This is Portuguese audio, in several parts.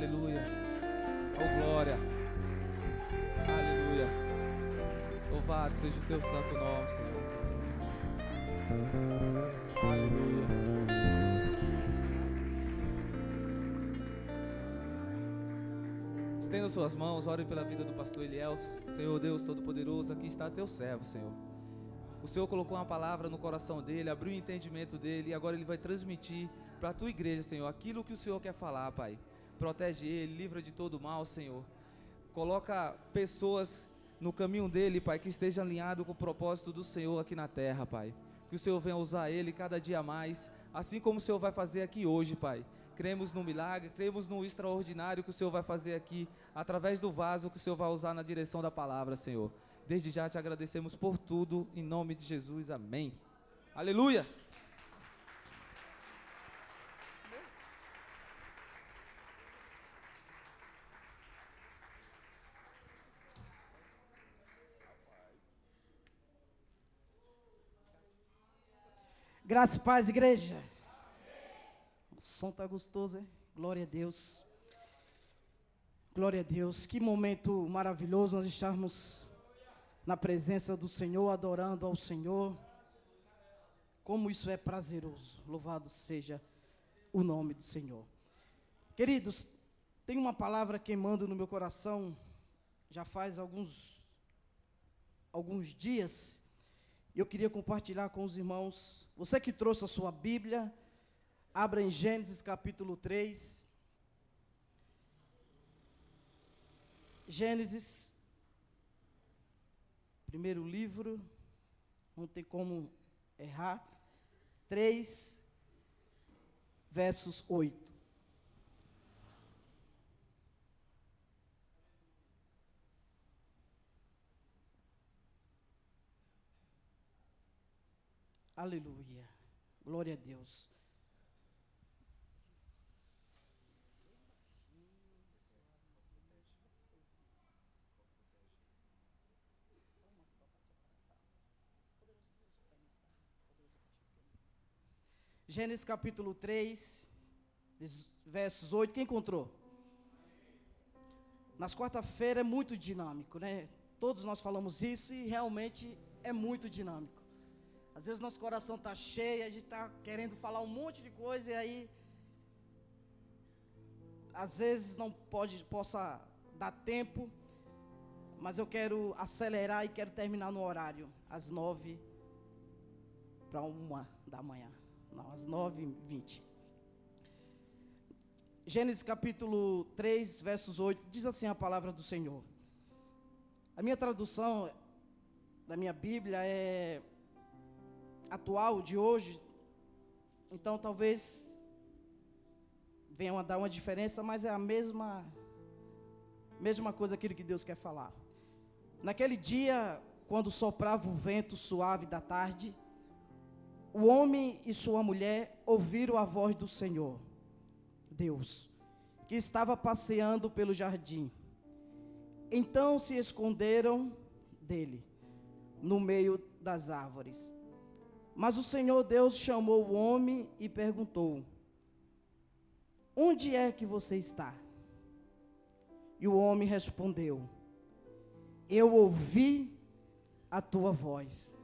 Aleluia. Oh, glória. Aleluia. Louvado seja o teu santo nome, Senhor. Aleluia. Estenda suas mãos, ore pela vida do pastor Elielson. Senhor Deus Todo-Poderoso, aqui está teu servo, Senhor. O Senhor colocou uma palavra no coração dele, abriu o entendimento dele e agora ele vai transmitir para a tua igreja, Senhor, aquilo que o Senhor quer falar, Pai. Protege ele, livra de todo mal, Senhor. Coloca pessoas no caminho dele, Pai, que esteja alinhado com o propósito do Senhor aqui na terra, Pai. Que o Senhor venha usar ele cada dia mais, assim como o Senhor vai fazer aqui hoje, Pai. Cremos no milagre, cremos no extraordinário que o Senhor vai fazer aqui, através do vaso que o Senhor vai usar na direção da palavra, Senhor. Desde já te agradecemos por tudo, em nome de Jesus, amém. Aleluia! Graça e paz, igreja. O som está gostoso, hein? Glória a Deus. Glória a Deus. Que momento maravilhoso nós estarmos na presença do Senhor, adorando ao Senhor. Como isso é prazeroso. Louvado seja o nome do Senhor. Queridos, tem uma palavra queimando no meu coração, já faz alguns dias. Eu queria compartilhar com os irmãos. Você que trouxe a sua Bíblia, abra em Gênesis capítulo 3. Gênesis, primeiro livro, não tem como errar. 3, versos 8. Aleluia. Glória a Deus. Gênesis capítulo 3, versos 8. Quem encontrou? Nas quarta-feiras é muito dinâmico, né? Todos nós falamos isso e realmente é muito dinâmico. Às vezes nosso coração está cheio, a gente está querendo falar um monte de coisa e aí às vezes não possa dar tempo, mas eu quero acelerar e quero terminar no horário, às 9 para 1 da manhã, não, às 9h20. Gênesis capítulo 3, versos 8, diz assim a palavra do Senhor. A minha tradução da minha Bíblia é atual de hoje, então talvez venha a dar uma diferença, mas é a mesma coisa, aquilo que Deus quer falar. Naquele dia, quando soprava o vento suave da tarde, o homem e sua mulher ouviram a voz do Senhor, Deus, que estava passeando pelo jardim. Então se esconderam dele, no meio das árvores. Mas o Senhor Deus chamou o homem e perguntou: onde é que você está? E o homem respondeu: eu ouvi a tua voz.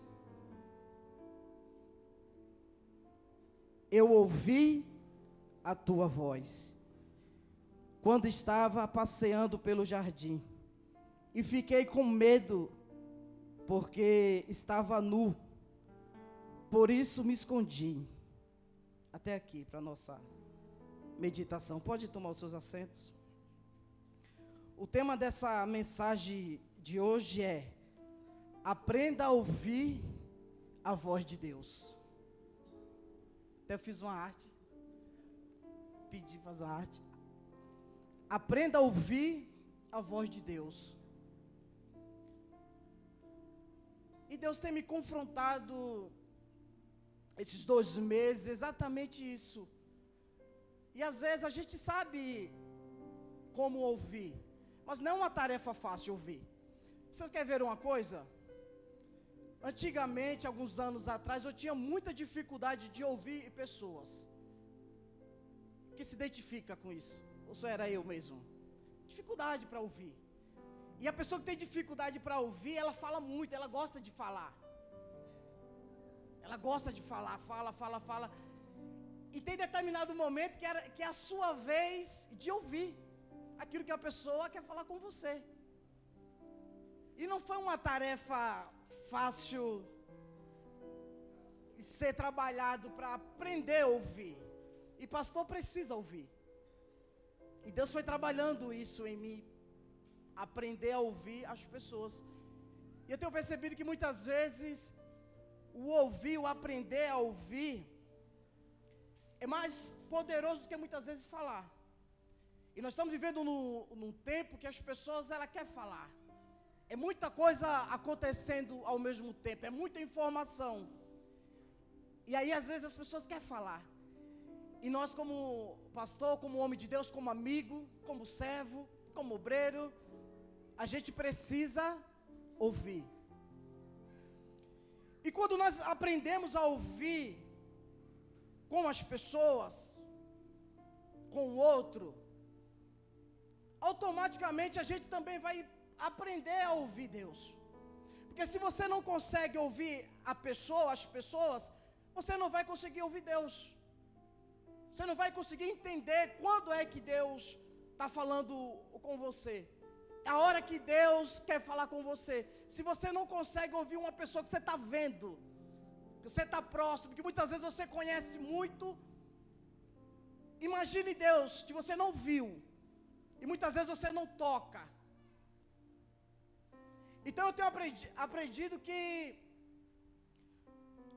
Eu ouvi a tua voz quando estava passeando pelo jardim, e fiquei com medo, porque estava nu. Por isso me escondi. Até aqui, para a nossa meditação. Pode tomar os seus assentos. O tema dessa mensagem de hoje é: aprenda a ouvir a voz de Deus. Até fiz uma arte. Pedi para fazer uma arte. Aprenda a ouvir a voz de Deus. E Deus tem me confrontado esses 2 meses, exatamente isso. E às vezes a gente sabe como ouvir, mas não é uma tarefa fácil ouvir. Vocês querem ver uma coisa? Antigamente, alguns anos atrás, eu tinha muita dificuldade de ouvir pessoas. que se identifica com isso? Ou só era eu mesmo? Dificuldade para ouvir. E a pessoa que tem dificuldade para ouvir, ela fala muito, ela gosta de falar. Ela gosta de falar, fala. E tem determinado momento que é a sua vez de ouvir aquilo que a pessoa quer falar com você. E não foi uma tarefa fácil ser trabalhado para aprender a ouvir. E pastor precisa ouvir. E Deus foi trabalhando isso em mim, aprender a ouvir as pessoas. E eu tenho percebido que muitas vezes o ouvir, o aprender a ouvir, é mais poderoso do que muitas vezes falar. E nós estamos vivendo num tempo que as pessoas, ela quer falar. É muita coisa acontecendo ao mesmo tempo, é muita informação. E aí às vezes as pessoas querem falar. E nós como pastor, como homem de Deus, como amigo, como servo, como obreiro, a gente precisa ouvir. E quando nós aprendemos a ouvir com as pessoas, com o outro, automaticamente a gente também vai aprender a ouvir Deus. Porque se você não consegue ouvir a pessoa, as pessoas, você não vai conseguir ouvir Deus. Você não vai conseguir entender quando é que Deus está falando com você. É a hora que Deus quer falar com você. Se você não consegue ouvir uma pessoa que você está vendo, que você está próximo, que muitas vezes você conhece muito, imagine Deus que você não viu, e muitas vezes você não toca. Então eu tenho aprendido que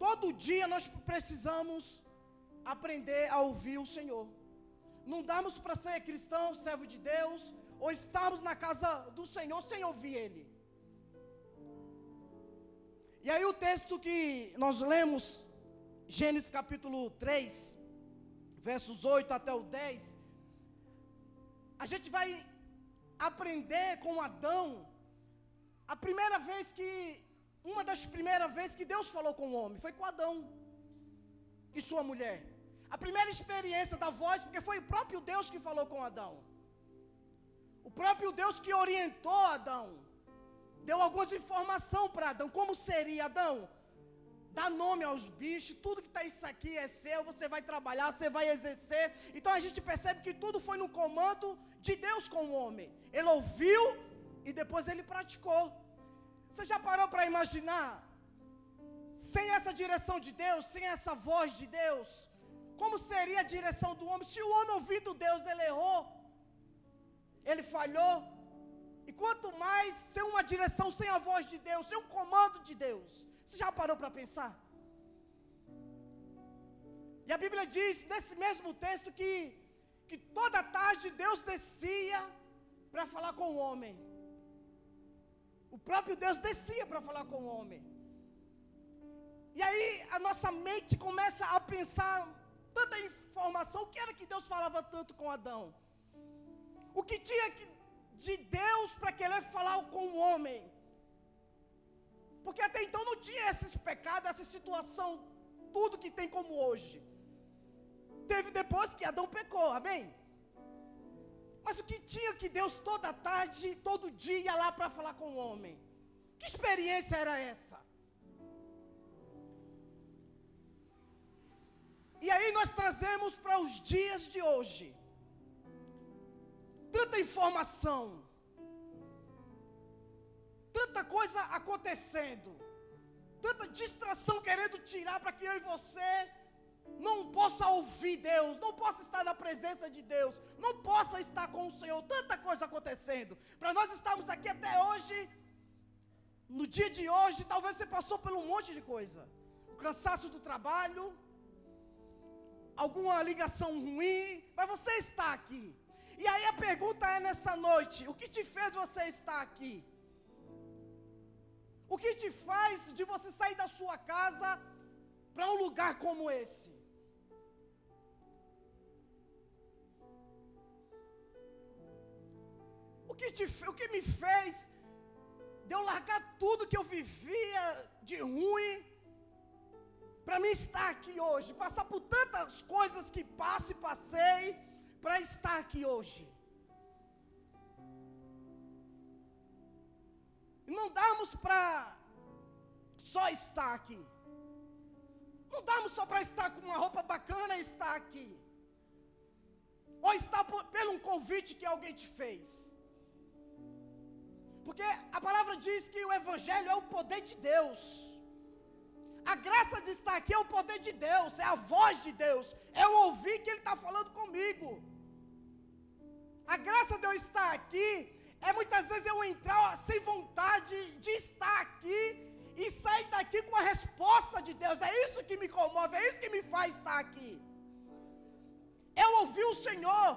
todo dia nós precisamos aprender a ouvir o Senhor. Não damos para ser cristão, servo de Deus, ou estarmos na casa do Senhor sem ouvir Ele. E aí o texto que nós lemos, Gênesis capítulo 3, versos 8 até o 10, a gente vai aprender com Adão, uma das primeiras vezes que Deus falou com o homem, foi com Adão e sua mulher. A primeira experiência da voz, porque foi o próprio Deus que falou com Adão. O próprio Deus que orientou Adão. Deu algumas informações para Adão. Como seria, Adão? Dá nome aos bichos, tudo que está isso aqui é seu, você vai trabalhar, você vai exercer. Então a gente percebe que tudo foi no comando de Deus com o homem. Ele ouviu e depois ele praticou. Você já parou para imaginar? Sem essa direção de Deus, sem essa voz de Deus, como seria a direção do homem? Se o homem ouvindo Deus, ele errou, ele falhou. E quanto mais sem uma direção, sem a voz de Deus, sem o comando de Deus. Você já parou para pensar? E a Bíblia diz, nesse mesmo texto, que toda tarde Deus descia para falar com o homem. O próprio Deus descia para falar com o homem. E aí a nossa mente começa a pensar tanta informação. O que era que Deus falava tanto com Adão? O que tinha de Deus para querer falar com o homem? Porque até então não tinha esses pecados, essa situação, tudo que tem como hoje. Teve depois que Adão pecou, amém? Mas o que tinha que Deus toda tarde, todo dia ia lá para falar com o homem? Que experiência era essa? E aí nós trazemos para os dias de hoje tanta informação, tanta coisa acontecendo, tanta distração querendo tirar para que eu e você não possa ouvir Deus, não possa estar na presença de Deus, não possa estar com o Senhor, tanta coisa acontecendo. Para nós estarmos aqui até hoje, no dia de hoje, talvez você passou por um monte de coisa. O cansaço do trabalho, alguma ligação ruim, mas você está aqui. E aí a pergunta é nessa noite, o que te fez você estar aqui? O que te faz de você sair da sua casa para um lugar como esse? O que me fez de eu largar tudo que eu vivia de ruim para mim estar aqui hoje, passar por tanta tantas coisas que passei para estar aqui hoje. Não damos para só estar aqui. Não damos só para estar com uma roupa bacana e estar aqui. Ou estar pelo um convite que alguém te fez. Porque a palavra diz que o Evangelho é o poder de Deus. A graça de estar aqui é o poder de Deus, é a voz de Deus, é o ouvir que Ele está falando comigo. A graça de eu estar aqui é muitas vezes eu entrar sem vontade de estar aqui e sair daqui com a resposta de Deus. É isso que me comove, é isso que me faz estar aqui. Eu ouvir o Senhor,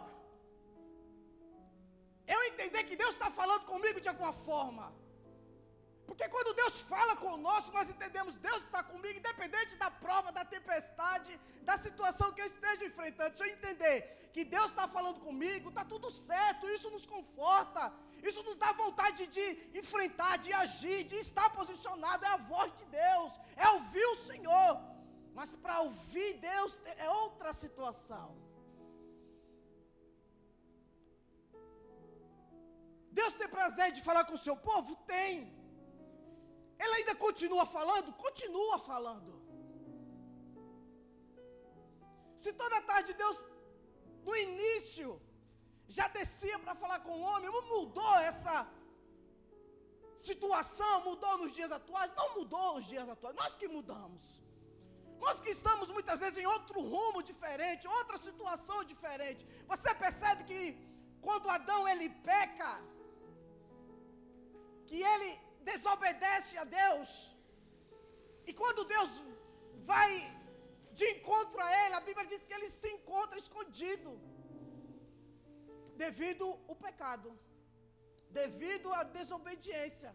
eu entender que Deus está falando comigo de alguma forma. Porque quando Deus fala conosco, nós entendemos, Deus está comigo, independente da prova, da tempestade, da situação que eu esteja enfrentando. Se eu entender que Deus está falando comigo, está tudo certo, isso nos conforta, isso nos dá vontade de enfrentar, de agir, de estar posicionado. É a voz de Deus, é ouvir o Senhor. Mas para ouvir Deus é outra situação. Deus tem prazer de falar com o seu povo? Tem. Ele ainda continua falando? Continua falando. Se toda tarde Deus, no início, já descia para falar com o homem, não mudou essa situação, mudou nos dias atuais? Não mudou nos dias atuais, nós que mudamos. Nós que estamos muitas vezes em outro rumo diferente, outra situação diferente. Você percebe que quando Adão ele peca, que ele desobedece a Deus, e quando Deus vai de encontro a ele, a Bíblia diz que ele se encontra escondido, devido ao pecado, devido à desobediência.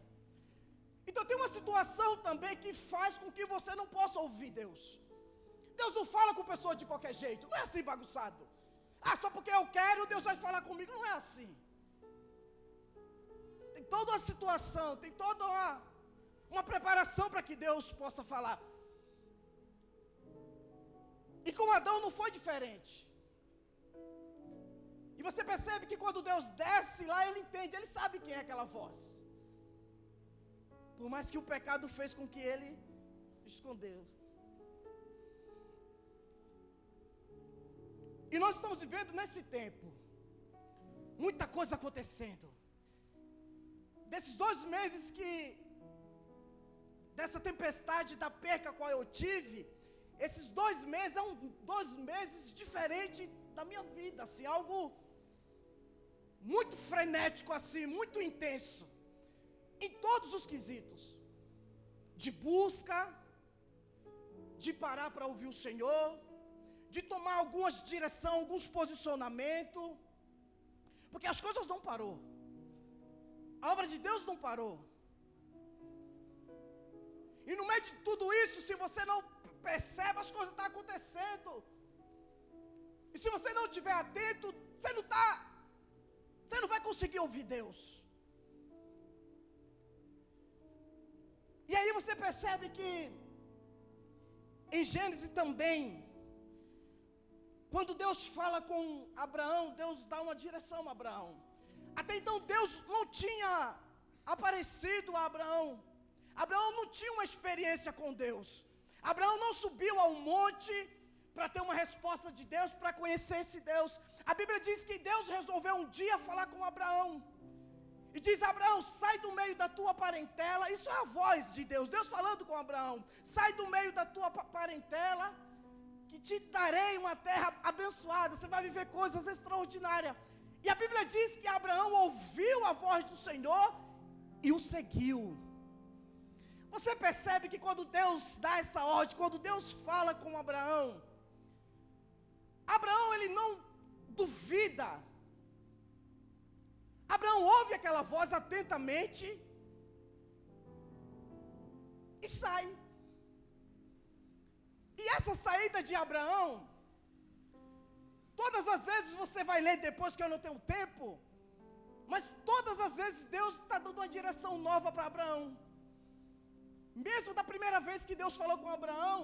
Então tem uma situação também que faz com que você não possa ouvir Deus. Deus não fala com pessoas de qualquer jeito, não é assim bagunçado. Só porque eu quero, Deus vai falar comigo, não é assim. Tem toda uma situação, tem toda uma preparação para que Deus possa falar. E com Adão não foi diferente. E você percebe que quando Deus desce lá, ele entende, ele sabe quem é aquela voz. Por mais que o pecado fez com que ele escondeu. E nós estamos vivendo nesse tempo, muita coisa acontecendo. Desses 2 meses dessa tempestade da perca qual eu tive, esses 2 meses são 2 meses diferentes da minha vida, assim, algo muito frenético, assim, muito intenso, em todos os quesitos, de busca, de parar para ouvir o Senhor, de tomar algumas direções, alguns posicionamentos, porque as coisas não parou, a obra de Deus não parou. E no meio de tudo isso, se você não percebe, as coisas estão acontecendo. E se você não estiver atento, você não vai conseguir ouvir Deus. E aí você percebe que em Gênesis também, quando Deus fala com Abraão, Deus dá uma direção a Abraão. Até então Deus não tinha aparecido a Abraão. Abraão não tinha uma experiência com Deus. Abraão não subiu ao monte para ter uma resposta de Deus, para conhecer esse Deus. A Bíblia diz que Deus resolveu um dia falar com Abraão. E diz: Abraão, sai do meio da tua parentela. Isso é a voz de Deus, Deus falando com Abraão. Sai do meio da tua parentela, que te darei uma terra abençoada. Você vai viver coisas extraordinárias. E a Bíblia diz que Abraão ouviu a voz do Senhor e o seguiu. Você percebe que quando Deus dá essa ordem, quando Deus fala com Abraão, Abraão ele não duvida. Abraão ouve aquela voz atentamente e sai. E essa saída de Abraão, todas as vezes você vai ler depois, que eu não tenho tempo, mas todas as vezes Deus está dando uma direção nova para Abraão. Mesmo da primeira vez que Deus falou com Abraão,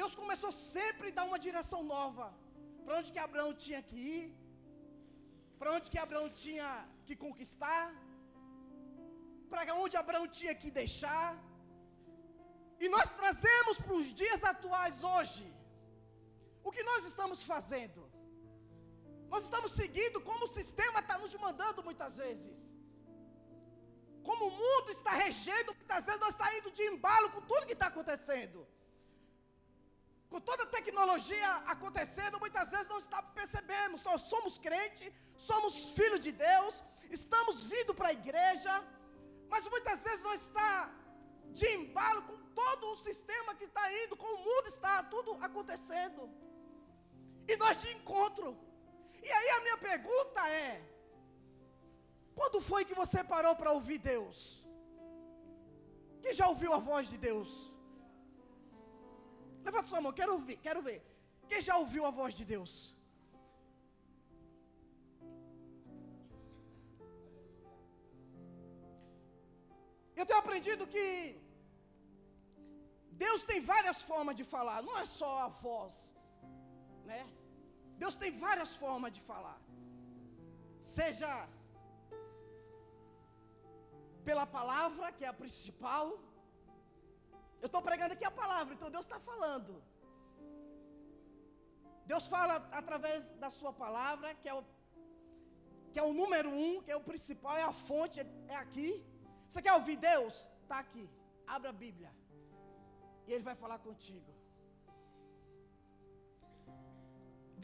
Deus começou sempre a dar uma direção nova. Para onde que Abraão tinha que ir, para onde que Abraão tinha que conquistar, para onde Abraão tinha que deixar. E nós trazemos para os dias atuais hoje, o que nós estamos fazendo? Nós estamos seguindo como o sistema está nos mandando muitas vezes. Como o mundo está regendo, muitas vezes nós estamos indo de embalo com tudo que está acontecendo. Com toda a tecnologia acontecendo, muitas vezes nós percebemos, nós somos crentes, somos filhos de Deus, estamos vindo para a igreja, mas muitas vezes nós estamos de embalo com todo o sistema que está indo, com o mundo está tudo acontecendo. E nós de encontro. E aí a minha pergunta é: quando foi que você parou para ouvir Deus? Quem já ouviu a voz de Deus? Levanta sua mão, quero ver. Quem já ouviu a voz de Deus? Eu tenho aprendido que Deus tem várias formas de falar, não é só a voz, né? Deus tem várias formas de falar. Seja pela palavra, que é a principal. Eu estou pregando aqui a palavra, então Deus está falando. Deus fala através da sua palavra, que é o número 1, que é o principal, é a fonte, é aqui. Você quer ouvir Deus? Está aqui. Abra a Bíblia. E Ele vai falar contigo.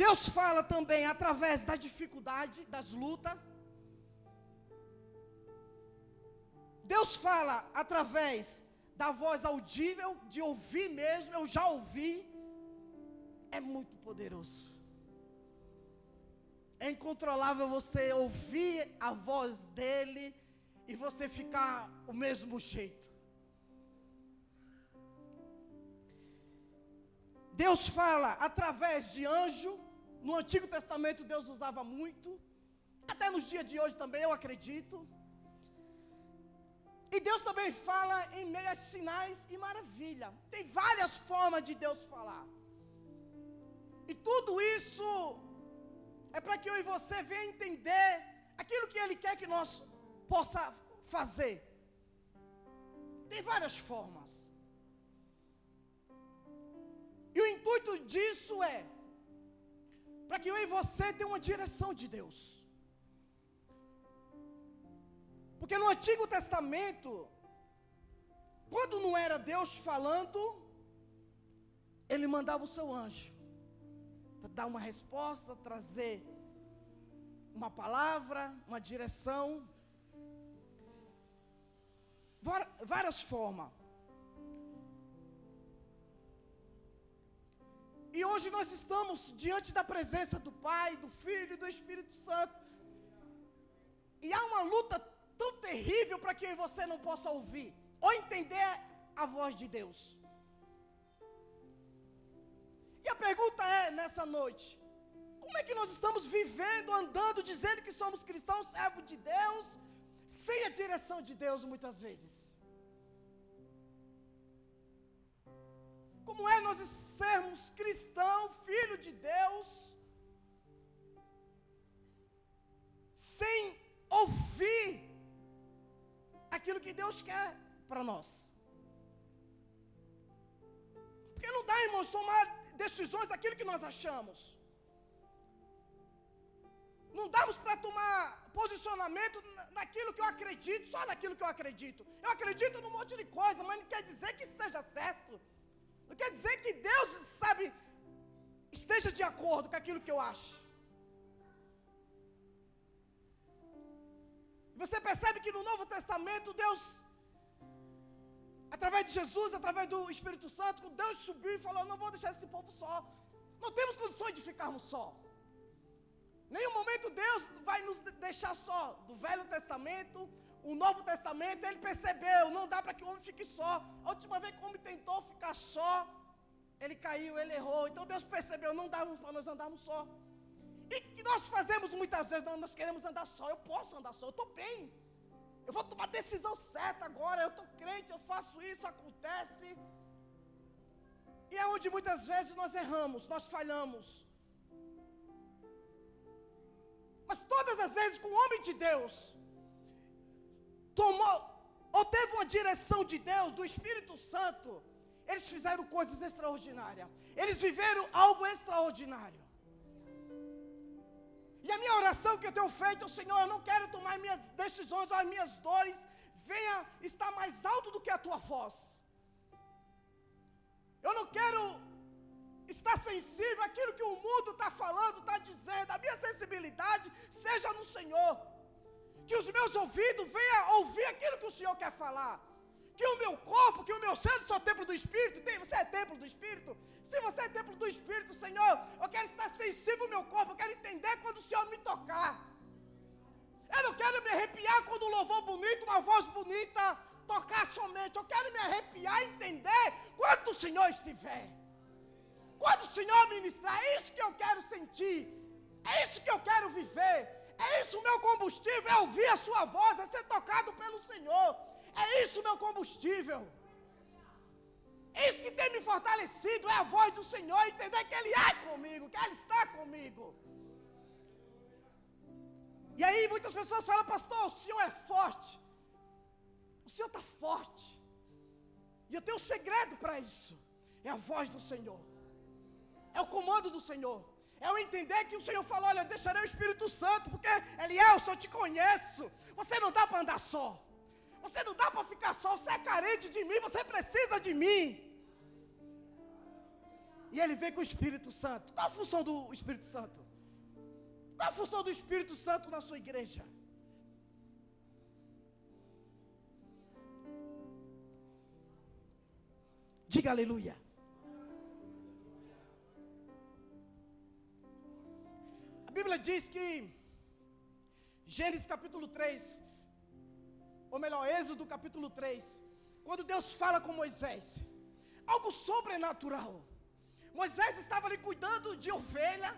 Deus fala também através da dificuldade, das lutas. Deus fala através da voz audível, de ouvir mesmo, eu já ouvi. É muito poderoso. É incontrolável você ouvir a voz dele e você ficar o mesmo jeito. Deus fala através de anjo. No Antigo Testamento Deus usava muito. Até nos dias de hoje também, eu acredito. E Deus também fala em meio a sinais e maravilha. Tem várias formas de Deus falar. E tudo isso é para que eu e você venha entender aquilo que Ele quer que nós possa fazer. Tem várias formas. E o intuito disso é para que eu e você tenha uma direção de Deus. Porque no Antigo Testamento, quando não era Deus falando, Ele mandava o seu anjo para dar uma resposta, trazer uma palavra, uma direção. Várias formas. E hoje nós estamos diante da presença do Pai, do Filho e do Espírito Santo. E há uma luta tão terrível para que você não possa ouvir ou entender a voz de Deus. E a pergunta é, nessa noite, como é que nós estamos vivendo, andando, dizendo que somos cristãos, servos de Deus, sem a direção de Deus muitas vezes? Como é nós sermos cristãos, filho de Deus, sem ouvir aquilo que Deus quer para nós? Porque não dá, irmãos, tomar decisões daquilo que nós achamos. Não damos para tomar posicionamento naquilo que eu acredito, só naquilo que eu acredito. Eu acredito num monte de coisa, mas não quer dizer que esteja certo. Não quer dizer que Deus, sabe, esteja de acordo com aquilo que eu acho. Você percebe que no Novo Testamento Deus, através de Jesus, através do Espírito Santo, quando Deus subiu e falou: não vou deixar esse povo só. Não temos condições de ficarmos só. Nenhum momento Deus vai nos deixar só. Do Velho Testamento, o Novo Testamento, Ele percebeu, não dá para que o homem fique só. A última vez que o homem tentou ficar só, ele caiu, ele errou. Então Deus percebeu, não dá para nós andarmos só. E que nós fazemos muitas vezes, nós queremos andar só. Eu posso andar só, eu estou bem. Eu vou tomar a decisão certa agora, eu estou crente, eu faço isso, acontece. E é onde muitas vezes nós erramos, nós falhamos. Mas todas as vezes que o homem de Deus tomou, ou teve uma direção de Deus, do Espírito Santo, eles fizeram coisas extraordinárias. Eles viveram algo extraordinário. E a minha oração que eu tenho feito, Senhor, eu não quero tomar minhas decisões, as minhas dores, venha estar mais alto do que a tua voz. Eu não quero estar sensível àquilo que o mundo está falando, está dizendo. A minha sensibilidade seja no Senhor. Que os meus ouvidos venham ouvir aquilo que o Senhor quer falar. Que o meu corpo, que o meu ser, sou templo do Espírito. Você é templo do Espírito? Se você é templo do Espírito, Senhor, eu quero estar sensível ao meu corpo. Eu quero entender quando o Senhor me tocar. Eu não quero me arrepiar quando um louvor bonito, uma voz bonita tocar somente. Eu quero me arrepiar e entender quando o Senhor estiver. Quando o Senhor ministrar, é isso que eu quero sentir. É isso que eu quero viver. É isso o meu combustível, é ouvir a sua voz, é ser tocado pelo Senhor. É isso o meu combustível. É isso que tem me fortalecido, é a voz do Senhor, entender que Ele é comigo, que Ele está comigo. E aí muitas pessoas falam, pastor, o Senhor é forte. O Senhor está forte. E eu tenho um segredo para isso. É a voz do Senhor. É o comando do Senhor. É eu entender que o Senhor falou, olha, deixarei o Espírito Santo, porque Elielson, eu te conheço. Você não dá para andar só. Você não dá para ficar só. Você é carente de mim, você precisa de mim. E ele vem com o Espírito Santo. Qual a função do Espírito Santo? Qual a função do Espírito Santo na sua igreja? Diga aleluia. A Bíblia diz que, Gênesis capítulo 3, ou melhor, Êxodo capítulo 3, quando Deus fala com Moisés, algo sobrenatural. Moisés estava ali cuidando de ovelha,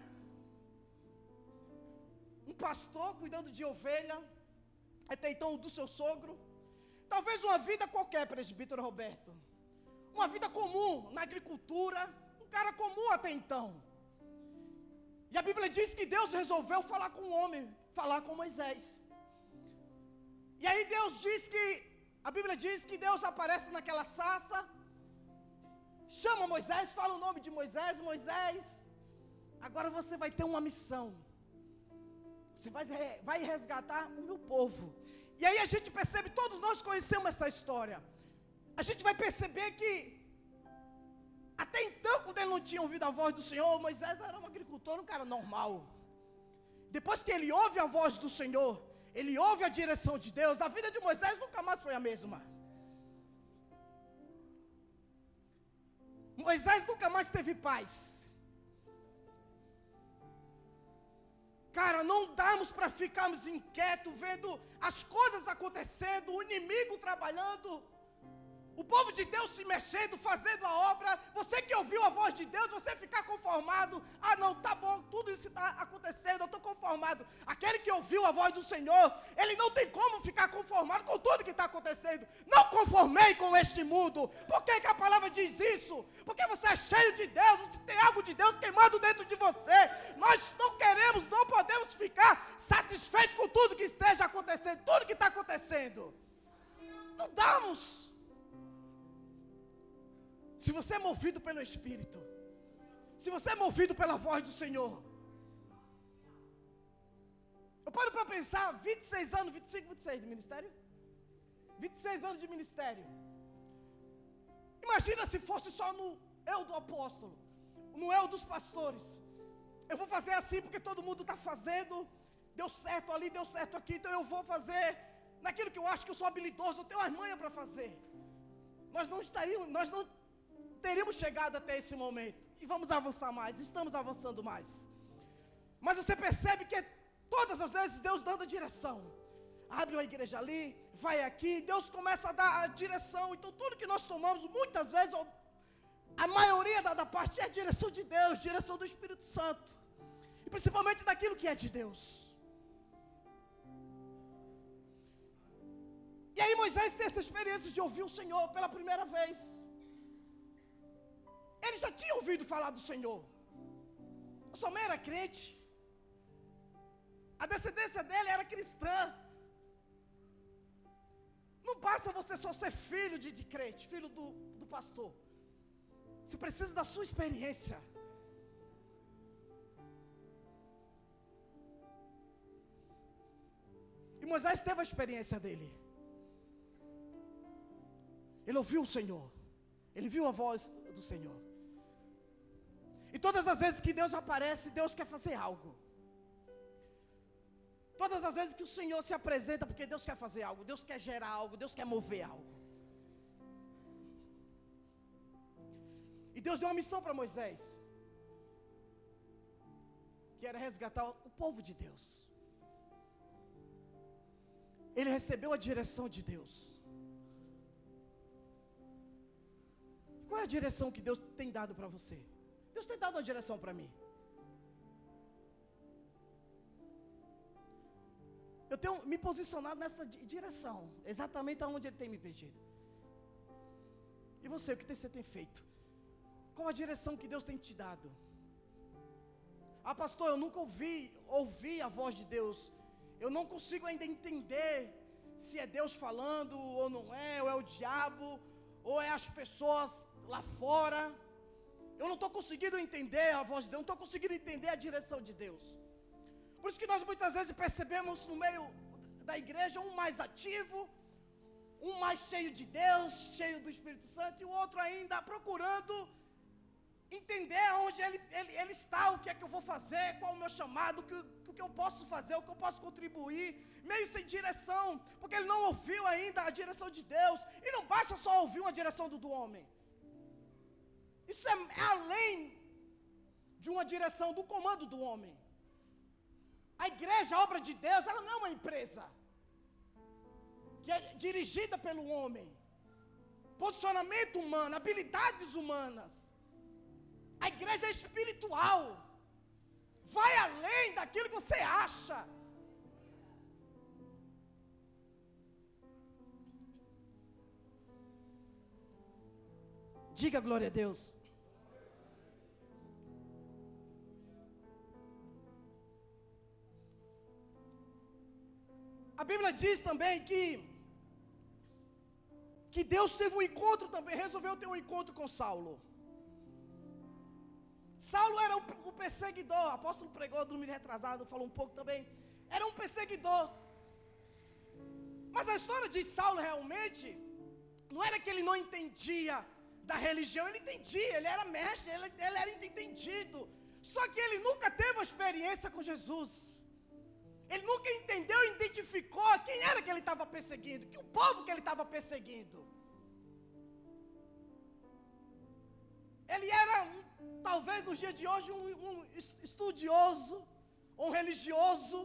um pastor cuidando de ovelha, até então do seu sogro, talvez uma vida qualquer, presbítero Roberto, uma vida comum na agricultura, um cara comum até então. E a Bíblia diz que Deus resolveu falar com o homem, falar com Moisés. E aí Deus diz que, a Bíblia diz que Deus aparece naquela sarça, chama Moisés, fala o nome de Moisés, Moisés, agora você vai ter uma missão. Você vai resgatar o meu povo. E aí a gente percebe, todos nós conhecemos essa história. A gente vai perceber que, até então, quando ele não tinha ouvido a voz do Senhor, Moisés era um agricultor, um cara normal. Depois que ele ouve a voz do Senhor, ele ouve a direção de Deus, a vida de Moisés nunca mais foi a mesma. Moisés nunca mais teve paz. Cara, não damos para ficarmos inquietos, vendo as coisas acontecendo, o inimigo trabalhando, o povo de Deus se mexendo, fazendo a obra. Você que ouviu a voz de Deus, você ficar conformado. Ah não, tá bom, tudo isso está acontecendo, eu estou conformado. Aquele que ouviu a voz do Senhor, ele não tem como ficar conformado com tudo que está acontecendo. Não conformei com este mundo. Por que a palavra diz isso? Porque você é cheio de Deus, você tem algo de Deus queimando dentro de você. Nós não queremos, não podemos ficar satisfeitos com tudo que esteja acontecendo, tudo que está acontecendo. Não damos. Se você é movido pelo Espírito, se você é movido pela voz do Senhor, eu paro para pensar, 26 anos, 25, 26 de ministério? 26 anos de ministério. Imagina se fosse só no eu do apóstolo, no eu dos pastores. Eu vou fazer assim porque todo mundo está fazendo, deu certo ali, deu certo aqui, então eu vou fazer naquilo que eu acho que eu sou habilidoso, eu tenho as manhas para fazer. Nós não teríamos chegado até esse momento. E vamos avançar mais, estamos avançando mais. Mas você percebe que todas as vezes Deus dando a direção. Abre uma igreja ali, vai aqui, Deus começa a dar a direção. Então tudo que nós tomamos, muitas vezes, a maioria da parte é a direção de Deus, direção do Espírito Santo. E principalmente daquilo que é de Deus. E aí Moisés tem essa experiência de ouvir o Senhor pela primeira vez. ele já tinha ouvido falar do Senhor. Sua mãe era crente. A descendência dele era cristã. Não basta você só ser filho de crente, filho do pastor. Você precisa da sua experiência. E Moisés teve a experiência dele. Ele ouviu o Senhor. Ele viu a voz do Senhor. E todas as vezes que Deus aparece, Deus quer fazer algo. Todas as vezes que o Senhor se apresenta, porque Deus quer fazer algo, Deus quer gerar algo, Deus quer mover algo. E Deus deu uma missão para Moisés, que era resgatar o povo de Deus. Ele recebeu a direção de Deus. Qual é a direção que Deus tem dado para você? Deus tem dado uma direção para mim. Eu tenho me posicionado nessa direção, exatamente aonde Ele tem me pedido. E você, o que você tem feito? Qual a direção que Deus tem te dado? Ah, pastor, eu nunca ouvi a voz de Deus. Eu não consigo ainda entender se é Deus falando ou não é, ou é o diabo, ou é as pessoas lá fora. Eu não estou conseguindo entender a voz de Deus, não estou conseguindo entender a direção de Deus. Por isso que nós muitas vezes percebemos no meio da igreja um mais ativo, um mais cheio de Deus, cheio do Espírito Santo, e o outro ainda procurando entender onde ele está, o que é que eu vou fazer, qual é o meu chamado, o que eu posso fazer, o que eu posso contribuir, meio sem direção, porque ele não ouviu ainda a direção de Deus. E não basta só ouvir uma direção do homem. Isso é além de uma direção, do comando do homem. A igreja, a obra de Deus, ela não é uma empresa que é dirigida pelo homem. Posicionamento humano, habilidades humanas. A igreja é espiritual. Vai além daquilo que você acha. Diga glória a Deus. A Bíblia diz também que Deus teve um encontro também, resolveu ter um encontro com Saulo. Saulo era o perseguidor, o apóstolo pregou domingo retrasado, falou um pouco também. Era um perseguidor. Mas a história de Saulo realmente, não era que ele não entendia da religião, ele entendia, ele era mestre, ele era entendido. Só que ele nunca teve uma experiência com Jesus. Ele nunca entendeu e identificou quem era que ele estava perseguindo, que o povo que ele estava perseguindo. Ele era, talvez nos dias de hoje, um estudioso, um religioso.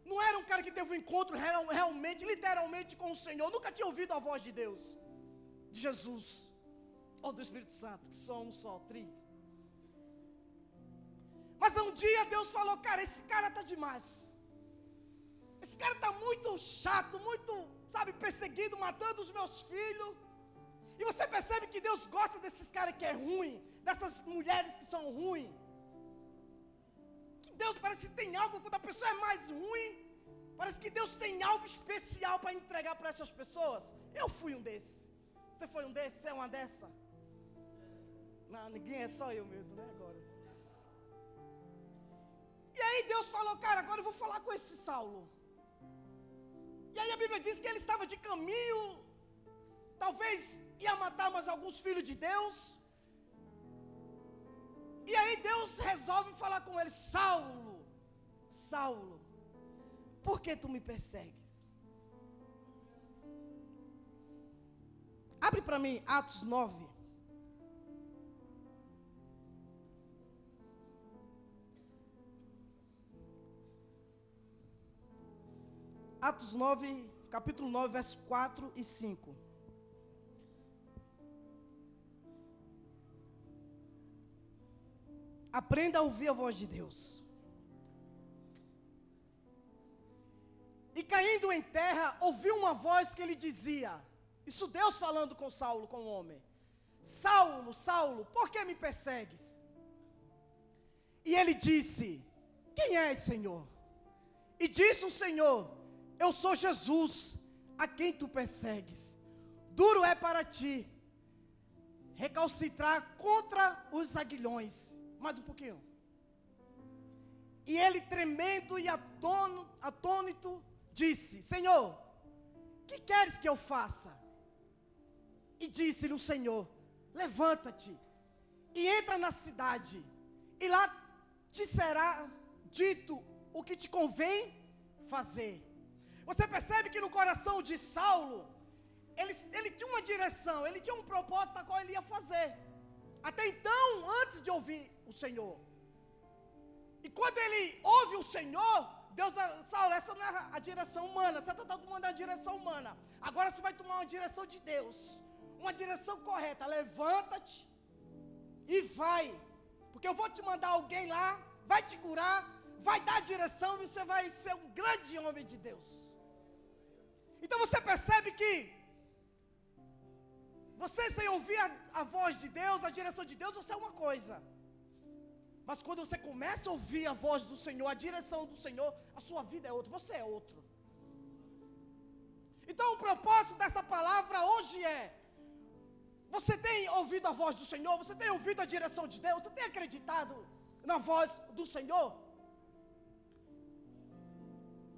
Não era um cara que teve um encontro realmente, literalmente com o Senhor. Nunca tinha ouvido a voz de Deus, de Jesus, ou do Espírito Santo, que são um só, trio. Mas um dia Deus falou, cara, esse cara está demais. Esse cara está muito chato, muito, perseguido, matando os meus filhos. E você percebe que Deus gosta desses caras que é ruim, dessas mulheres que são ruins. Que Deus parece que tem algo, quando a pessoa é mais ruim, parece que Deus tem algo especial para entregar para essas pessoas. Eu fui um desses. Você foi um desses? Você é uma dessa? Não, ninguém, é só eu mesmo, né, agora. E aí Deus falou, cara, agora eu vou falar com esse Saulo. E aí a Bíblia diz que ele estava de caminho, talvez ia matar mais alguns filhos de Deus. E aí Deus resolve falar com ele, Saulo, Saulo, por que tu me persegues? Abre para mim Atos 9. Atos 9, capítulo 9, versos 4 e 5. Aprenda a ouvir a voz de Deus. E caindo em terra, ouviu uma voz que lhe dizia, isso Deus falando com Saulo, com o homem, Saulo, Saulo, por que me persegues? E ele disse, quem és, Senhor? E disse o Senhor, eu sou Jesus, a quem tu persegues. Duro é para ti recalcitrar contra os aguilhões. Mais um pouquinho. E ele, tremendo e atônito, disse, Senhor, que queres que eu faça? E disse-lhe o Senhor, levanta-te e entra na cidade, e lá te será dito o que te convém fazer. Você percebe que no coração de Saulo, ele tinha uma direção, ele tinha um propósito a qual ele ia fazer. Até então, antes de ouvir o Senhor. E quando ele ouve o Senhor, Deus, Saulo, essa não é a direção humana, você está tomando a direção humana. Agora você vai tomar uma direção de Deus, uma direção correta. Levanta-te e vai, porque eu vou te mandar alguém lá, vai te curar, vai dar a direção e você vai ser um grande homem de Deus. Então você percebe que você, sem ouvir a voz de Deus, a direção de Deus, você é uma coisa. Mas quando você começa a ouvir a voz do Senhor, a direção do Senhor, a sua vida é outra, você é outro. Então o propósito dessa palavra hoje é, você tem ouvido a voz do Senhor? Você tem ouvido a direção de Deus? Você tem acreditado na voz do Senhor?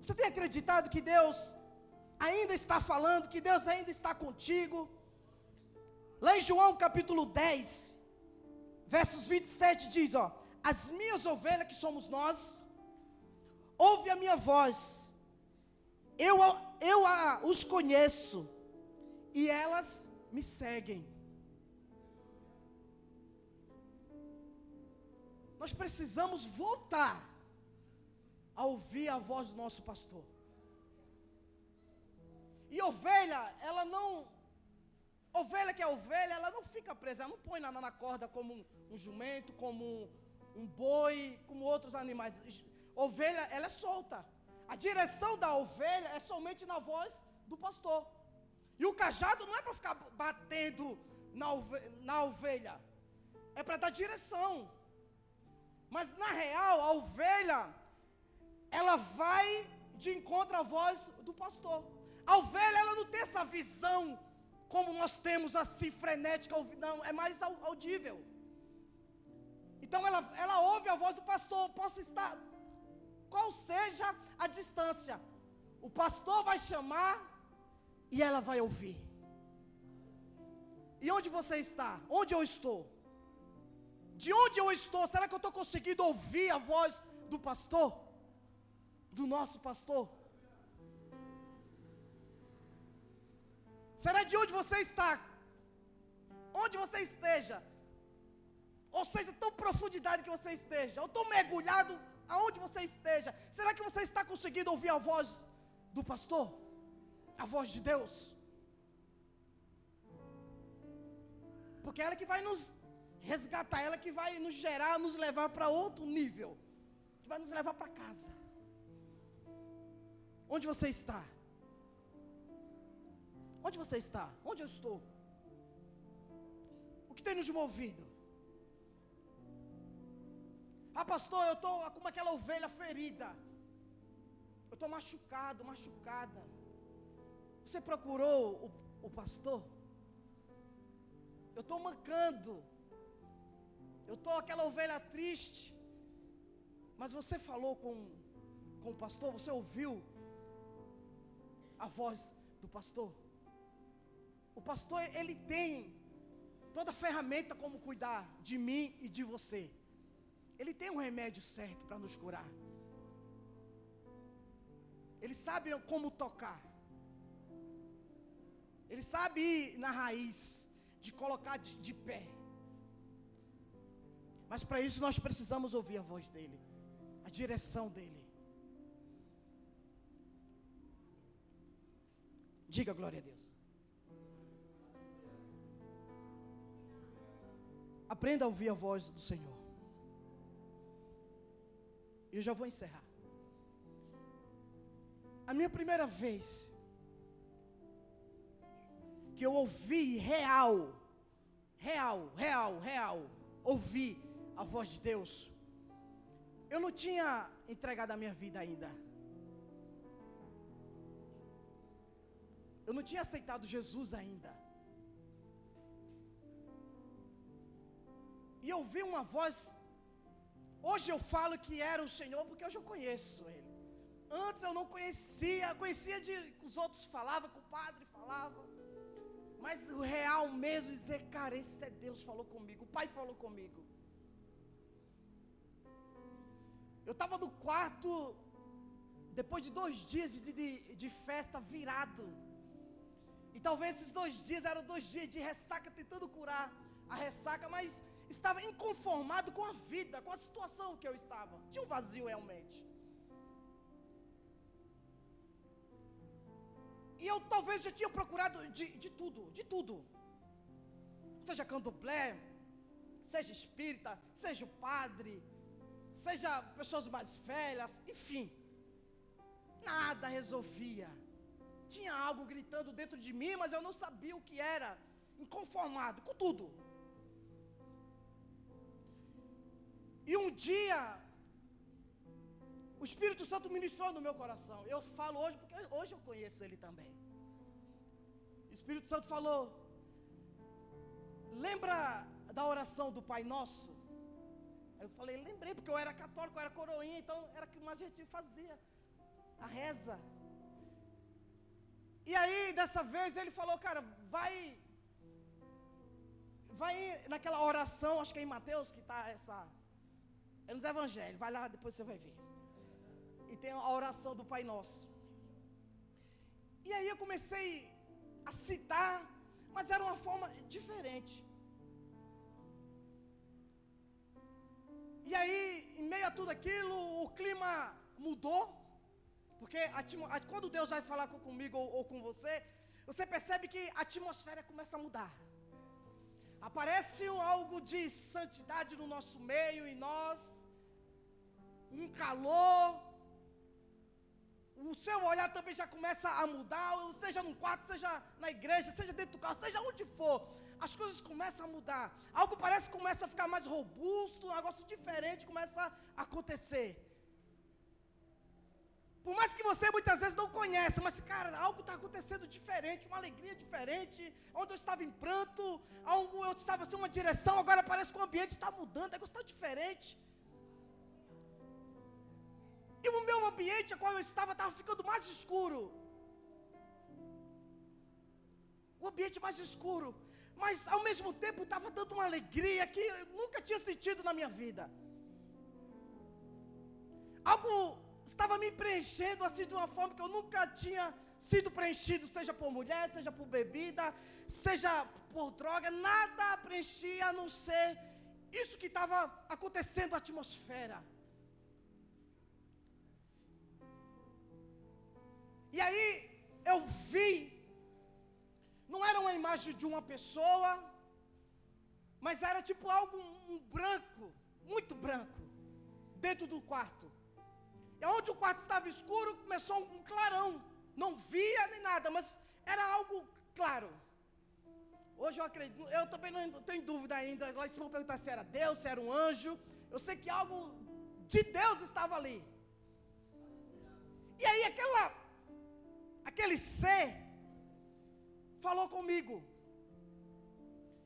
Você tem acreditado que Deus ainda está falando, que Deus ainda está contigo? Lá em João capítulo 10, versos 27 diz, ó, as minhas ovelhas, que somos nós, ouve a minha voz, eu os conheço, e elas me seguem. Nós precisamos voltar a ouvir a voz do nosso pastor. E ovelha, ela não... Ovelha que é ovelha, ela não fica presa, ela não põe na corda como um jumento, como um boi, como outros animais. Ovelha, ela é solta. A direção da ovelha é somente na voz do pastor. E o cajado não é para ficar batendo na ovelha, é para dar direção. Mas na real, a ovelha, ela vai de encontro à voz do pastor. A ovelha, ela não tem essa visão como nós temos assim, frenética, não, é mais audível. Então ela ouve a voz do pastor, possa estar, qual seja a distância, o pastor vai chamar e ela vai ouvir. E onde você está? Onde eu estou? De onde eu estou? Será que eu estou conseguindo ouvir a voz do pastor? Do nosso pastor? Será de onde você está? Onde você esteja? Ou seja, tão profundidade que você esteja, ou tão mergulhado aonde você esteja. Será que você está conseguindo ouvir a voz do pastor? A voz de Deus? Porque ela que vai nos resgatar, ela que vai nos gerar, nos levar para outro nível, que vai nos levar para casa. Onde você está? Onde você está? Onde eu estou? O que tem nos movido? Ah, pastor, eu estou como aquela ovelha ferida. Eu estou machucada. Você procurou o pastor? Eu estou mancando. Eu estou aquela ovelha triste. Mas você falou com o pastor? Você ouviu a voz do pastor? O pastor, ele tem toda a ferramenta como cuidar de mim e de você. Ele tem um remédio certo para nos curar. Ele sabe como tocar. Ele sabe ir na raiz, de colocar de pé. Mas para isso nós precisamos ouvir a voz dele, a direção dele. Diga glória a Deus. Aprenda a ouvir a voz do Senhor. E eu já vou encerrar. A minha primeira vez que eu ouvi real, ouvir a voz de Deus, eu não tinha entregado a minha vida ainda. Eu não tinha aceitado Jesus ainda. E eu vi uma voz. Hoje eu falo que era o Senhor, porque hoje eu conheço Ele. Antes eu não conhecia de os outros falavam, que o padre falava. Mas o real mesmo, dizer, cara, esse é Deus, falou comigo, o Pai falou comigo. Eu estava no quarto, depois de 2 dias de festa virado. E talvez esses 2 dias eram 2 dias de ressaca, tentando curar a ressaca, mas estava inconformado com a vida, com a situação que eu estava. Tinha um vazio realmente. E eu talvez já tinha procurado de tudo. Seja candomblé, seja espírita, seja o padre, seja pessoas mais velhas, enfim. Nada resolvia. Tinha algo gritando dentro de mim, mas eu não sabia o que era. Inconformado com tudo. E um dia, o Espírito Santo ministrou no meu coração. Eu falo hoje, porque hoje eu conheço Ele também. O Espírito Santo falou, lembra da oração do Pai Nosso? Eu falei, lembrei, porque eu era católico, eu era coroinha, então era o que mais a gente fazia, a reza. E aí, dessa vez, ele falou, cara, vai naquela oração, acho que é em Mateus que está essa, é nos Evangelhos, vai lá, depois você vai ver. E tem a oração do Pai Nosso. E aí eu comecei a citar, mas era uma forma diferente. E aí, em meio a tudo aquilo, o clima mudou. Porque quando Deus vai falar comigo ou com você, você percebe que a atmosfera começa a mudar. Aparece algo de santidade no nosso meio, em nós, um calor. O seu olhar também já começa a mudar, seja num quarto, seja na igreja, seja dentro do carro, seja onde for. As coisas começam a mudar. Algo parece que começa a ficar mais robusto, um negócio diferente começa a acontecer. Por mais que você muitas vezes não conheça, mas cara, algo está acontecendo diferente, uma alegria diferente. Onde eu estava em pranto, eu estava em uma direção, agora parece que o ambiente está mudando, o negócio está diferente. E o meu ambiente, a qual eu estava ficando mais escuro. O ambiente mais escuro. Mas ao mesmo tempo estava dando uma alegria que eu nunca tinha sentido na minha vida. Algo estava me preenchendo assim de uma forma que eu nunca tinha sido preenchido, seja por mulher, seja por bebida, seja por droga, nada preenchia a não ser isso que estava acontecendo, a atmosfera. E aí eu vi, não era uma imagem de uma pessoa, mas era tipo algo, um branco, muito branco, dentro do quarto. E onde o quarto estava escuro, começou um clarão. Não via nem nada, mas era algo claro. Hoje eu acredito, eu também não estou em dúvida ainda. Agora se vão perguntar se era Deus, se era um anjo. Eu sei que algo de Deus estava ali. E aí aquele ser falou comigo.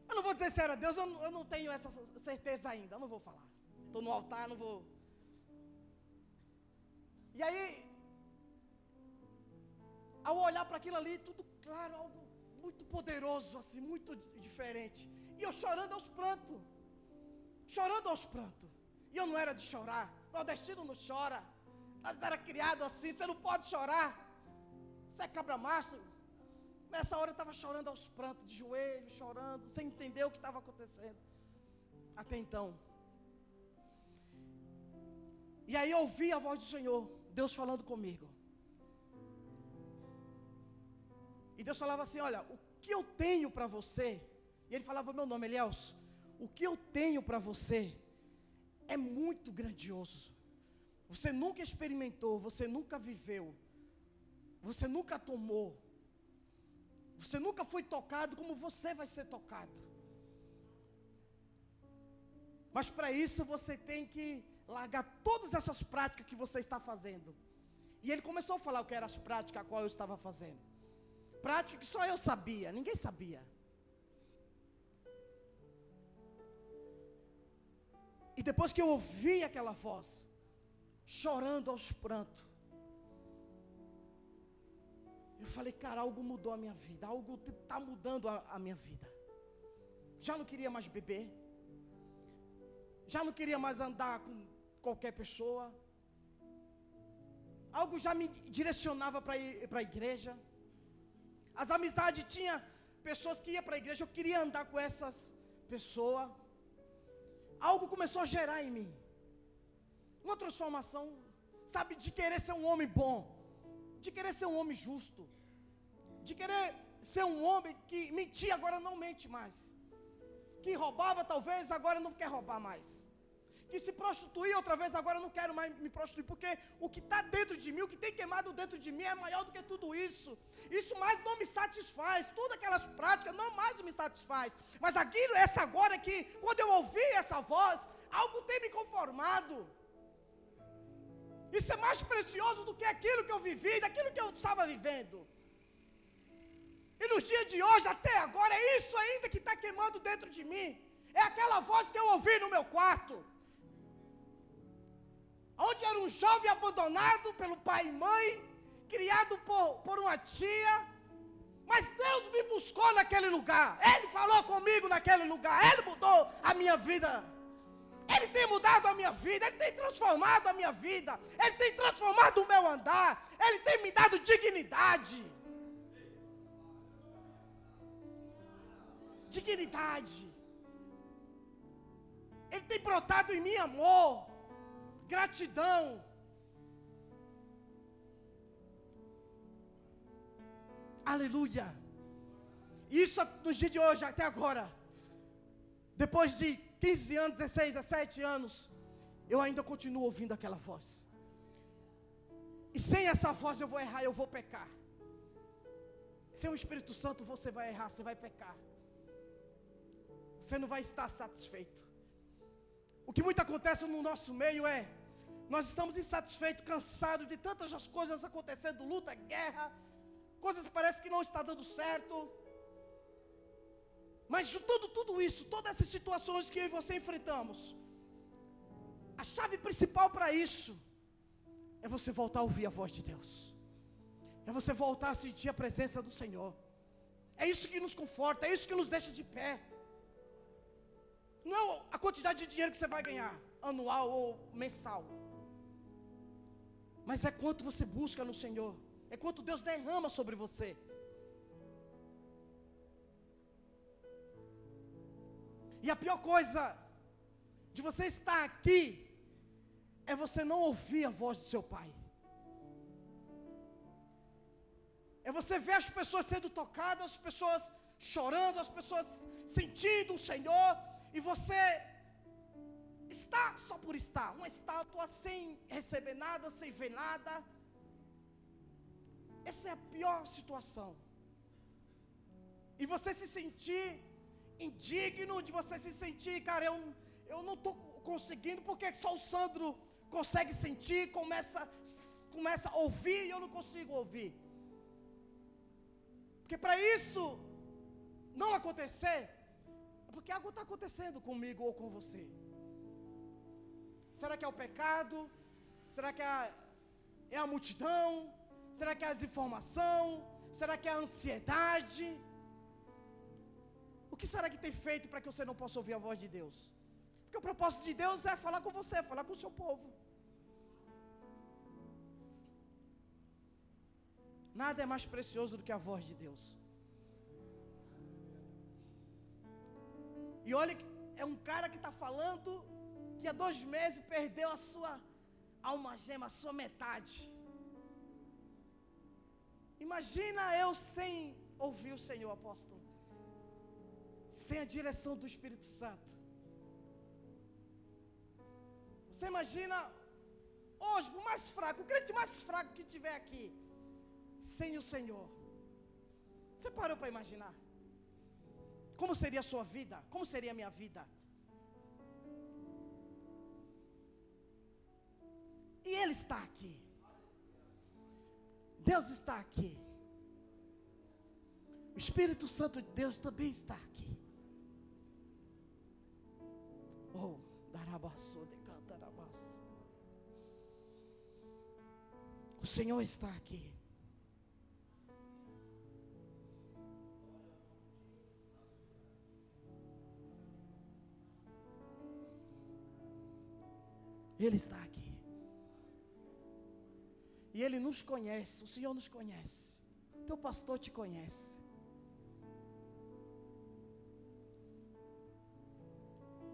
Eu não vou dizer se era Deus, eu não tenho essa certeza ainda. Eu não vou falar. Estou no altar, não vou. E aí, ao olhar para aquilo ali, tudo claro, algo muito poderoso, assim, muito diferente. E eu chorando aos prantos. Chorando aos prantos. E eu não era de chorar. Nordestino não chora. Nós era criado assim, você não pode chorar. Você é cabra macho. Nessa hora eu estava chorando aos prantos, de joelho, chorando, sem entender o que estava acontecendo. Até então. E aí eu ouvi a voz do Senhor, Deus falando comigo. E Deus falava assim, olha, o que eu tenho para você, e Ele falava meu nome, Elielso, o que eu tenho para você é muito grandioso. Você nunca experimentou, você nunca viveu, você nunca tomou, você nunca foi tocado como você vai ser tocado. Mas para isso você tem que largar todas essas práticas que você está fazendo. E ele começou a falar o que eram as práticas a qual eu estava fazendo. Prática que só eu sabia, ninguém sabia. E depois que eu ouvi aquela voz, chorando aos prantos, eu falei, cara, algo mudou a minha vida, algo está mudando a minha vida. Já não queria mais beber, já não queria mais andar com qualquer pessoa, algo já me direcionava para ir para a igreja. As amizades, tinha pessoas que iam para a igreja, eu queria andar com essas pessoas. Algo começou a gerar em mim, uma transformação, sabe, de querer ser um homem bom, de querer ser um homem justo, de querer ser um homem que mentia, agora não mente mais, que roubava talvez, agora não quer roubar mais, que se prostituía outra vez, agora não quero mais me prostituir, porque o que está dentro de mim, o que tem queimado dentro de mim é maior do que tudo isso. Isso mais não me satisfaz, tudo aquelas práticas não mais me satisfaz, mas aquilo, essa agora que, quando eu ouvi essa voz, algo tem me conformado. Isso é mais precioso do que aquilo que eu vivi, daquilo que eu estava vivendo. E nos dias de hoje, até agora, é isso ainda que está queimando dentro de mim. É aquela voz que eu ouvi no meu quarto, onde era um jovem abandonado pelo pai e mãe, criado por uma tia, mas Deus me buscou naquele lugar, Ele falou comigo naquele lugar, Ele mudou a minha vida, Ele tem mudado a minha vida, Ele tem transformado a minha vida, Ele tem transformado o meu andar, Ele tem me dado dignidade. Dignidade. Ele tem brotado em mim amor, gratidão. Aleluia. Isso nos dias de hoje, até agora, depois de 15 anos, 16, 17 anos, eu ainda continuo ouvindo aquela voz. E sem essa voz eu vou errar, eu vou pecar. Sem o Espírito Santo você vai errar, você vai pecar. Você não vai estar satisfeito. O que muito acontece no nosso meio é, nós estamos insatisfeitos, cansados de tantas as coisas acontecendo, luta, guerra, coisas que parece que não está dando certo. Mas juntando tudo isso, todas essas situações que eu e você enfrentamos, a chave principal para isso é você voltar a ouvir a voz de Deus. É você voltar a sentir a presença do Senhor. É isso que nos conforta, é isso que nos deixa de pé. Não a quantidade de dinheiro que você vai ganhar, anual ou mensal, mas é quanto você busca no Senhor, é quanto Deus derrama sobre você. E a pior coisa de você estar aqui é você não ouvir a voz do seu Pai. É você ver as pessoas sendo tocadas, as pessoas chorando, as pessoas sentindo o Senhor, e você está só por estar, uma estátua sem receber nada, sem ver nada. Essa é a pior situação. E você se sentir indigno, de você se sentir, cara, eu não estou conseguindo, porque só o Sandro consegue sentir, começa a ouvir e eu não consigo ouvir. Porque para isso não acontecer, é porque algo está acontecendo comigo ou com você. Será que é o pecado? Será que é a multidão? Será que é as informações? Será que é a ansiedade? O que será que tem feito para que você não possa ouvir a voz de Deus? Porque o propósito de Deus é falar com você, falar com o seu povo. Nada é mais precioso do que a voz de Deus. E olha, é um cara que está falando que há 2 meses perdeu a sua almagema, a sua metade. Imagina eu sem ouvir o Senhor, apóstolo, sem a direção do Espírito Santo. Você imagina hoje, o mais fraco, o crente mais fraco que tiver aqui, sem o Senhor. Você parou para imaginar? Como seria a sua vida? Como seria a minha vida? E Ele está aqui. Deus está aqui. O Espírito Santo de Deus também está aqui. Oh, darabaçô, decantarabaço. O Senhor está aqui. Ele está aqui. E Ele nos conhece, o Senhor nos conhece. Teu pastor te conhece.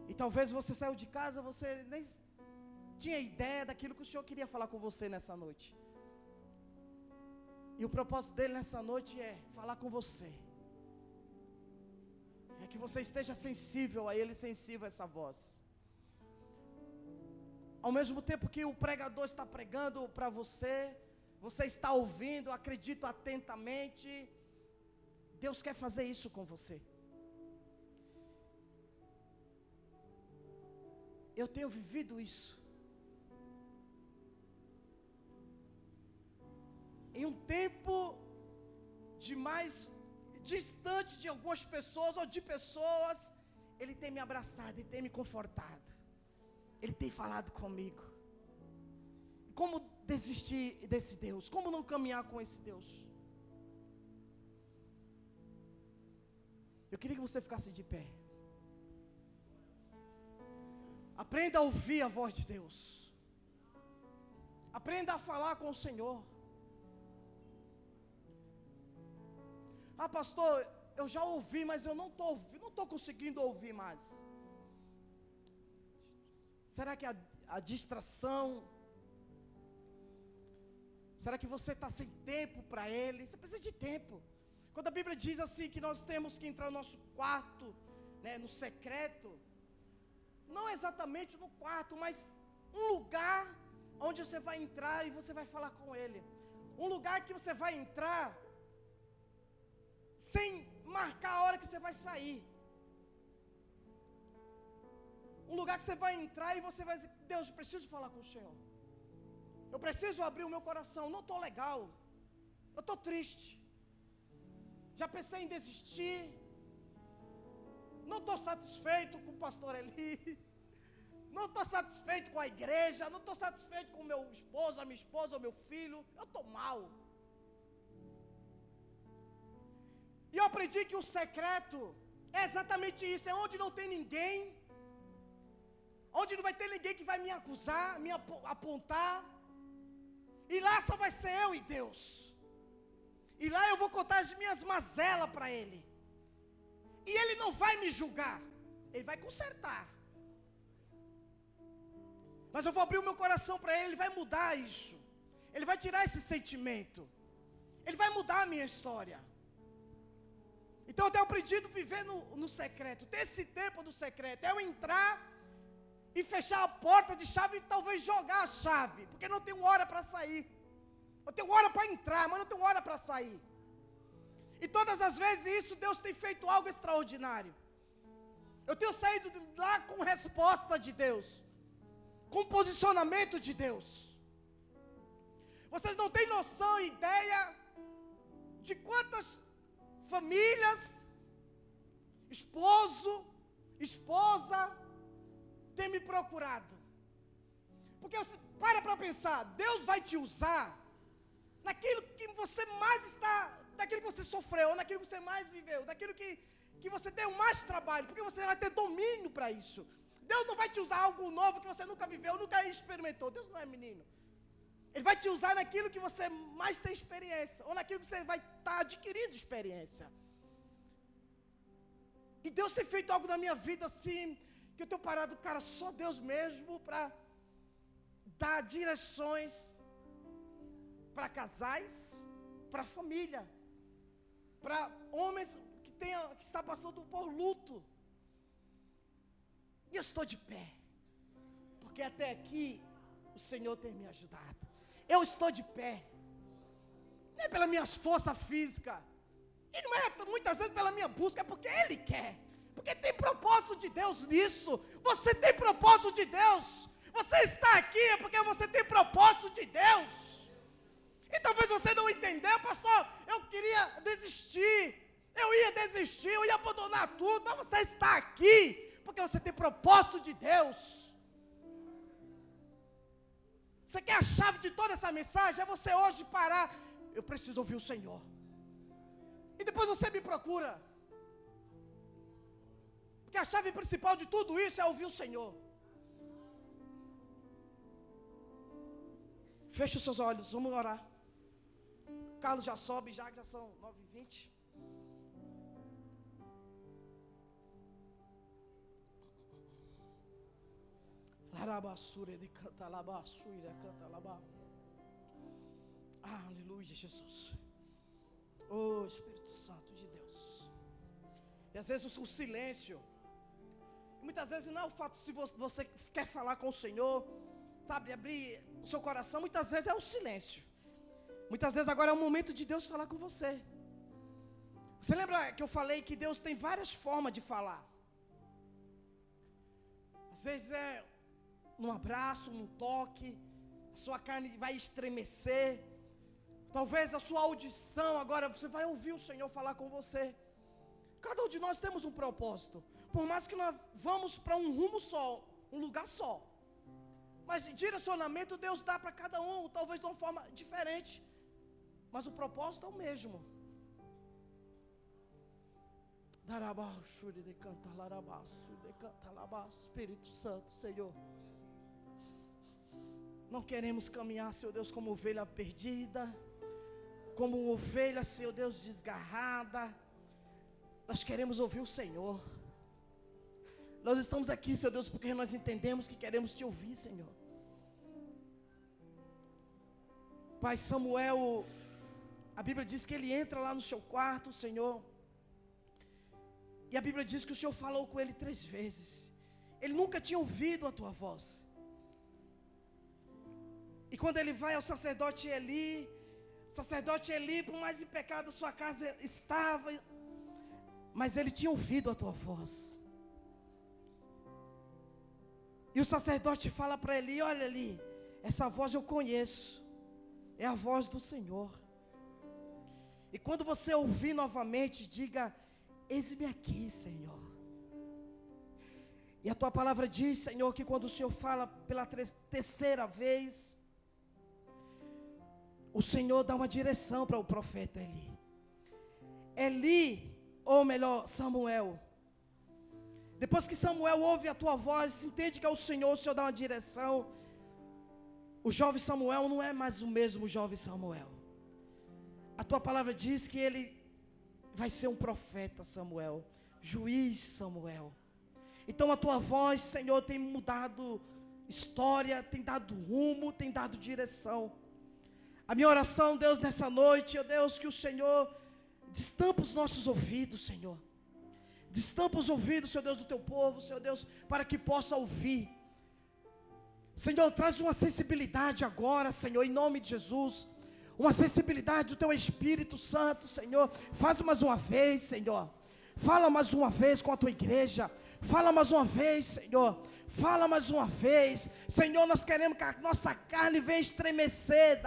E talvez você saiu de casa, você nem tinha ideia daquilo que o Senhor queria falar com você nessa noite. E o propósito dele nessa noite é falar com você. É que você esteja sensível a Ele, sensível a essa voz. Ao mesmo tempo que o pregador está pregando para você, você está ouvindo, acredito atentamente. Deus quer fazer isso com você. Eu tenho vivido isso. Em um tempo de mais distante de algumas pessoas ou de pessoas, Ele tem me abraçado, Ele tem me confortado. Ele tem falado comigo. Como desistir desse Deus? Como não caminhar com esse Deus? Eu queria que você ficasse de pé. Aprenda a ouvir a voz de Deus. Aprenda a falar com o Senhor. Ah, pastor, eu já ouvi, mas eu não estou conseguindo ouvir mais. Será que a distração? Será que você está sem tempo para Ele? Você precisa de tempo. Quando a Bíblia diz assim que nós temos que entrar no nosso quarto, né, no secreto, não exatamente no quarto, mas um lugar onde você vai entrar e você vai falar com Ele. Um lugar que você vai entrar sem marcar a hora que você vai sair. Um lugar que você vai entrar e você vai dizer: Deus, eu preciso falar com o Senhor. Eu preciso abrir o meu coração. Não estou legal. Eu estou triste. Já pensei em desistir. Não estou satisfeito com o pastor Eli. Não estou satisfeito com a igreja. Não estou satisfeito com o meu esposo, a minha esposa, o meu filho. Eu estou mal. E eu aprendi que o secreto é exatamente isso. É onde não tem ninguém. Onde não vai ter ninguém que vai me acusar, me apontar. E lá só vai ser eu e Deus. E lá eu vou contar as minhas mazelas para Ele. E Ele não vai me julgar. Ele vai consertar. Mas eu vou abrir o meu coração para Ele. Ele vai mudar isso. Ele vai tirar esse sentimento. Ele vai mudar a minha história. Então eu tenho aprendido a viver no secreto. Ter esse tempo no secreto. É eu entrar e fechar a porta de chave e talvez jogar a chave. Porque não tenho hora para sair. Eu tenho hora para entrar, mas não tenho hora para sair. E todas as vezes isso, Deus tem feito algo extraordinário. Eu tenho saído de lá com resposta de Deus. Com posicionamento de Deus. Vocês não têm noção, ideia de quantas famílias, esposo, esposa, tem me procurado. Porque você para pensar, Deus vai te usar naquilo que você mais está, daquilo que você sofreu, naquilo que você mais viveu, daquilo que você tem mais trabalho, porque você vai ter domínio para isso. Deus não vai te usar algo novo que você nunca viveu, nunca experimentou. Deus não é menino. Ele vai te usar naquilo que você mais tem experiência, ou naquilo que você vai estar adquirindo experiência. E Deus tem feito algo na minha vida assim, que eu tenho parado, cara, só Deus mesmo para dar direções para casais, para família, para homens que estão passando por luto. E eu estou de pé, porque até aqui o Senhor tem me ajudado. Eu estou de pé, não é pelas minhas forças físicas, e não é muitas vezes pela minha busca, é porque Ele quer. Porque tem propósito de Deus nisso. Você tem propósito de Deus. Você está aqui é porque você tem propósito de Deus. E talvez você não entendeu, pastor, eu queria desistir, eu ia desistir, eu ia abandonar tudo, mas você está aqui porque você tem propósito de Deus. Você quer a chave de toda essa mensagem? É você hoje parar, eu preciso ouvir o Senhor. E depois você me procura. Porque a chave principal de tudo isso é ouvir o Senhor. Feche os seus olhos, vamos orar. Carlos já sobe, já são 9h20. Aleluia, Jesus. Oh, Espírito Santo de Deus. E às vezes o silêncio, muitas vezes não é o fato se você quer falar com o Senhor, sabe, abrir o seu coração, muitas vezes é o silêncio. Muitas vezes agora é o momento de Deus falar com você. Você lembra que eu falei que Deus tem várias formas de falar? Às vezes é num abraço, num toque, a sua carne vai estremecer. Talvez a sua audição agora, você vai ouvir o Senhor falar com você. Cada um de nós temos um propósito. Por mais que nós vamos para um rumo só, um lugar só. Mas direcionamento Deus dá para cada um, talvez de uma forma diferente. Mas o propósito é o mesmo. Espírito Santo, Senhor. Não queremos caminhar, Senhor Deus, como ovelha perdida, como ovelha, Senhor Deus, desgarrada. Nós queremos ouvir o Senhor. Nós estamos aqui, Senhor Deus, porque nós entendemos que queremos te ouvir, Senhor. Pai, Samuel, a Bíblia diz que ele entra lá no seu quarto, Senhor, e a Bíblia diz que o Senhor falou com ele 3 vezes. Ele nunca tinha ouvido a tua voz. E quando ele vai ao sacerdote Eli, por mais em pecado a sua casa estava, mas ele tinha ouvido a tua voz. E o sacerdote fala para Eli: olha Eli, essa voz eu conheço, é a voz do Senhor. E quando você ouvir novamente, diga: eis-me aqui, Senhor. E a tua palavra diz, Senhor, que quando o Senhor fala pela 3ª vez, o Senhor dá uma direção para o profeta Eli. Eli, ou melhor, Samuel. Depois que Samuel ouve a tua voz, entende que é o Senhor dá uma direção. O jovem Samuel não é mais o mesmo jovem Samuel. A tua palavra diz que ele vai ser um profeta, Samuel, juiz, Samuel. Então a tua voz, Senhor, tem mudado história, tem dado rumo, tem dado direção. A minha oração, Deus, nessa noite, ó Deus, que o Senhor destampa os nossos ouvidos, Senhor. Destampa os ouvidos, Senhor Deus, do teu povo, Senhor Deus, para que possa ouvir. Senhor, traz uma sensibilidade agora, Senhor, em nome de Jesus. Uma sensibilidade do teu Espírito Santo, Senhor. Faz mais uma vez, Senhor. Fala mais uma vez com a tua igreja. Fala mais uma vez, Senhor. Fala mais uma vez. Senhor, nós queremos que a nossa carne venha estremecer.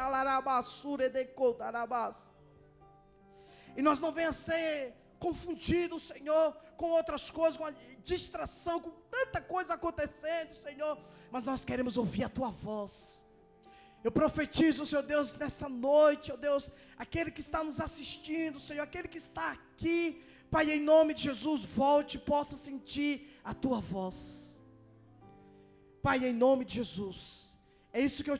E nós não venhamos ser confundidos, Senhor, com outras coisas, com a distração, com tanta coisa acontecendo, Senhor. Mas nós queremos ouvir a tua voz. Eu profetizo, Senhor Deus, nessa noite, ó Deus, aquele que está nos assistindo, Senhor, aquele que está aqui, Pai, em nome de Jesus, volte e possa sentir a tua voz. Pai, em nome de Jesus, é isso que eu